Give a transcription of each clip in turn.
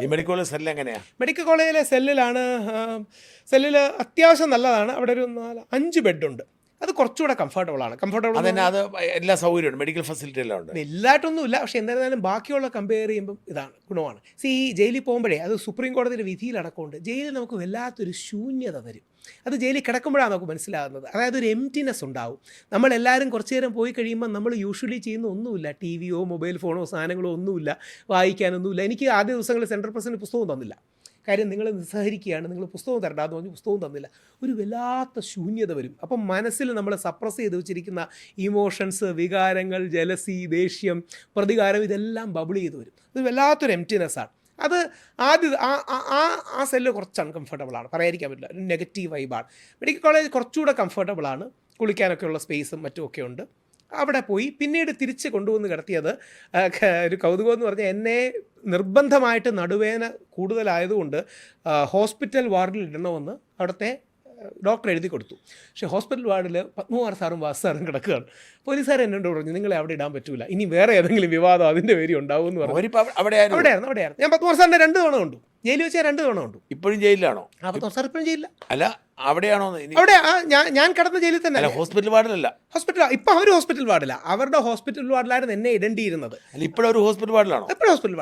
ഈ medical college cell എങ്ങനെയാണ്? Medical കോളേജിലെ സെല്ലിൽ അത്യാവശ്യം നല്ലതാണ്. അവിടെ ഒരു 5 ബെഡുണ്ട്. അത് കുറച്ചുകൂടെ കംഫർട്ടബിൾ അതന്നെ, അത് എല്ലാ സൗകര്യമുണ്ട്, മെഡിക്കൽ ഫെസിലിറ്റി എല്ലാം ഉണ്ട്. വലുതായിട്ടൊന്നുമില്ല. പക്ഷേ എന്തായിരുന്നാലും ബാക്കിയുള്ള കമ്പയർ ചെയ്യുമ്പം ഇതാണ് ഗുണമാണ്. ഈ ജയിലിൽ പോകുമ്പോഴേ അത് സുപ്രീം കോടതിയുടെ വിധിയിലടക്കമുണ്ട്. ജയിലിൽ നമുക്ക് വല്ലാത്തൊരു ശൂന്യത തരും. അത് ജയിലിൽ കിടക്കുമ്പോഴാണ് നമുക്ക് മനസ്സിലാകുന്നത്. അതായത് ഒരു എംറ്റിനെസ് ഉണ്ടാവും. നമ്മളെല്ലാവരും കുറച്ച് നേരം പോയി കഴിയുമ്പോൾ നമ്മൾ യൂഷ്വലി ചെയ്യുന്ന ഒന്നുമില്ല. ടി വിയോ മൊബൈൽ ഫോണോ സാധനങ്ങളോ ഒന്നുമില്ല, വായിക്കാനൊന്നുമില്ല. എനിക്ക് ആദ്യ ദിവസങ്ങളിൽ സെൻട്രൽ പ്രസിഡന്റ് പുസ്തകം തന്നില്ല. കാര്യം നിങ്ങൾ നിസ്സഹരിക്കുകയാണ്, നിങ്ങൾ പുസ്തകം തരണ്ടാന്ന് പറഞ്ഞ് പുസ്തകം തന്നില്ല. ഒരു വല്ലാത്ത ശൂന്യത വരും. അപ്പം മനസ്സിൽ നമ്മൾ സപ്രസ് ചെയ്ത് വെച്ചിരിക്കുന്ന ഇമോഷൻസ്, വികാരങ്ങൾ, ജലസി, ദേഷ്യം, പ്രതികാരം, ഇതെല്ലാം ബബിൾ ചെയ്ത് വരും. ഇത് വല്ലാത്തൊരു എംറ്റിനെസ്സാണ്. അത് ആ സെല്ല് കുറച്ച് അൺകംഫർട്ടബിളാണ്, പറയാതിരിക്കാൻ പറ്റില്ല. ഒരു നെഗറ്റീവ് വൈബാണ്. മെഡിക്കൽ കോളേജ് കുറച്ചുകൂടെ കംഫർട്ടബിളാണ്. കുളിക്കാനൊക്കെയുള്ള സ്പേസും മറ്റുമൊക്കെ ഉണ്ട്. അവിടെ പോയി പിന്നീട് തിരിച്ച് കൊണ്ടുവന്ന് കിടത്തിയത് ഒരു കൗതുകം എന്ന് പറഞ്ഞാൽ, എന്നെ നിർബന്ധമായിട്ട് നടുവേദന കൂടുതലായതുകൊണ്ട് ഹോസ്പിറ്റൽ വാർഡിൽ ഇടണമെന്ന് അവിടുത്തെ ഡോക്ടർ എഴുതി കൊടുത്തു. പക്ഷേ ഹോസ്പിറ്റൽ വാർഡിൽ പത്മകുമാർ സാറും വാസു സാറും കിടക്കുകയാണ്. പോലീസുകാർ എന്നോട് പറഞ്ഞു, നിങ്ങളെ അവിടെ ഇടാൻ പറ്റൂല, ഇനി വേറെ ഏതെങ്കിലും വിവാദം അതിൻ്റെ പേര് ഉണ്ടാവും എന്ന് പറഞ്ഞു. അവിടെയായിരുന്നു. ഞാൻ പത്മകുമാർ സാറിനെ 2 തവണ കണ്ടു. ജയിലിൽ വെച്ചാൽ 2 തവണ കണ്ടു. ഇപ്പോഴും ജയിലിലാണോ? പത്മകുമാർ സാർ ഇപ്പോഴും ജയിലില്ല. അല്ല, അവിടെയാണോ? അവിടെ ഞാൻ കിടന്ന ജയിലിൽ തന്നെ. ഹോസ്പിറ്റൽ വാർഡിലല്ല. ഇപ്പം അവർ ഹോസ്പിറ്റൽ വാർഡില്ല. അവരുടെ ഹോസ്പിറ്റൽ വാർഡിലായിരുന്നു എന്നെ ഇടേണ്ടിയിരുന്നത്. ഇപ്പോഴും ഒരു ഹോസ്പിറ്റൽ വാർഡിലാണോ? ഇപ്പോഴും ഹോസ്പിറ്റൽ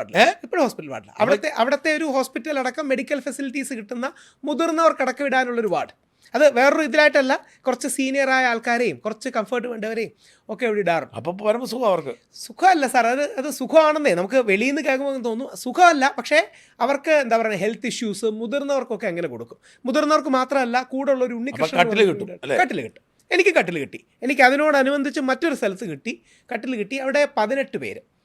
വാർഡിലാണ്. അവിടുത്തെ ഒരു ഹോസ്പിറ്റൽ അടക്കം മെഡിക്കൽ ഫെസിലിറ്റീസ് കിട്ടുന്ന മുതിർന്നവർക്കടക്കം ഇടാനുള്ളൊരു വാർഡ്. അത് വേറൊരു ഇതിലായിട്ടല്ല, കുറച്ച് സീനിയറായ ആൾക്കാരെയും കുറച്ച് കംഫർട്ട് വേണ്ടവരെയും ഒക്കെ ഇവിടെ ഇടാറുണ്ട്. അപ്പോൾ വരുമ്പോൾ സുഖം അവർക്ക്? സുഖമല്ല സാർ, അത് സുഖമാണെന്നേ നമുക്ക് വെളിയിൽ നിന്ന് കേൾക്കുമ്പോൾ തോന്നും സുഖമല്ല. പക്ഷേ അവർക്ക് എന്താ പറയുക, ഹെൽത്ത് ഇഷ്യൂസ് മുതിർന്നവർക്കൊക്കെ അങ്ങനെ കൊടുക്കും. മുതിർന്നവർക്ക് മാത്രമല്ല, കൂടെ ഉള്ള ഒരു ഉണ്ണികൃഷ്ണൻ കട്ടിൽ കിട്ടും. എനിക്ക് കട്ടിൽ കിട്ടി. എനിക്ക് അതിനോടനുബന്ധിച്ച് മറ്റൊരു സ്ഥലത്ത് കട്ടിൽ കിട്ടി. അവിടെ 18 പേര്.